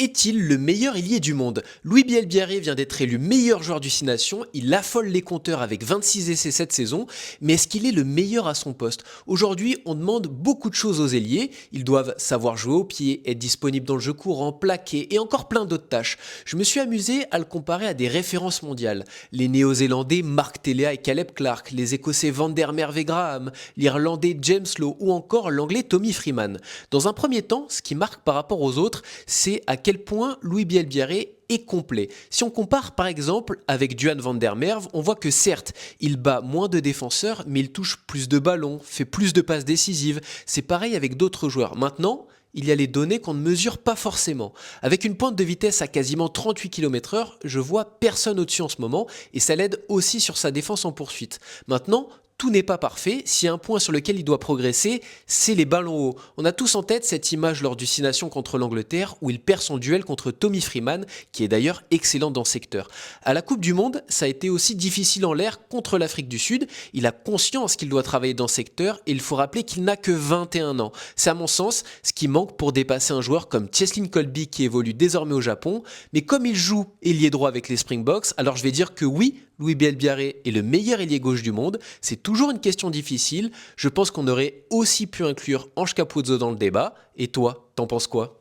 Est-il le meilleur ailier du monde? Louis Bielbiarré vient d'être élu meilleur joueur du Six Nations, il affole les compteurs avec 26 essais cette saison, mais est-ce qu'il est le meilleur à son poste? Aujourd'hui, on demande beaucoup de choses aux ailiers, ils doivent savoir jouer au pied, être disponibles dans le jeu courant, plaquer et encore plein d'autres tâches. Je me suis amusé à le comparer à des références mondiales. Les Néo-Zélandais Mark Telea et Caleb Clark, les Écossais Van der Merwe et Graham, l'Irlandais James Lowe ou encore l'Anglais Tommy Freeman. Dans un premier temps, ce qui marque par rapport aux autres, c'est à quel point Louis Bielbiarré est complet. Si on compare par exemple avec Duhan van der Merwe, on voit que certes, il bat moins de défenseurs, mais il touche plus de ballons, fait plus de passes décisives. C'est pareil avec d'autres joueurs. Maintenant, il y a les données qu'on ne mesure pas forcément. Avec une pointe de vitesse à quasiment 38 km/h, je vois personne au-dessus en ce moment et ça l'aide aussi sur sa défense en poursuite. Maintenant, tout n'est pas parfait. S'il y a un point sur lequel il doit progresser, c'est les ballons hauts. On a tous en tête cette image lors du Six Nations contre l'Angleterre où il perd son duel contre Tommy Freeman, qui est d'ailleurs excellent dans ce secteur. À la Coupe du Monde, ça a été aussi difficile en l'air contre l'Afrique du Sud. Il a conscience qu'il doit travailler dans ce secteur et il faut rappeler qu'il n'a que 21 ans. C'est à mon sens ce qui manque pour dépasser un joueur comme Cheslin Kolbe qui évolue désormais au Japon. Mais comme il joue ailier droit avec les Springboks, alors je vais dire que oui, Louis Bielbiarré est le meilleur ailier gauche du monde. C'est toujours une question difficile. Je pense qu'on aurait aussi pu inclure Ange Capozzo dans le débat. Et toi, t'en penses quoi?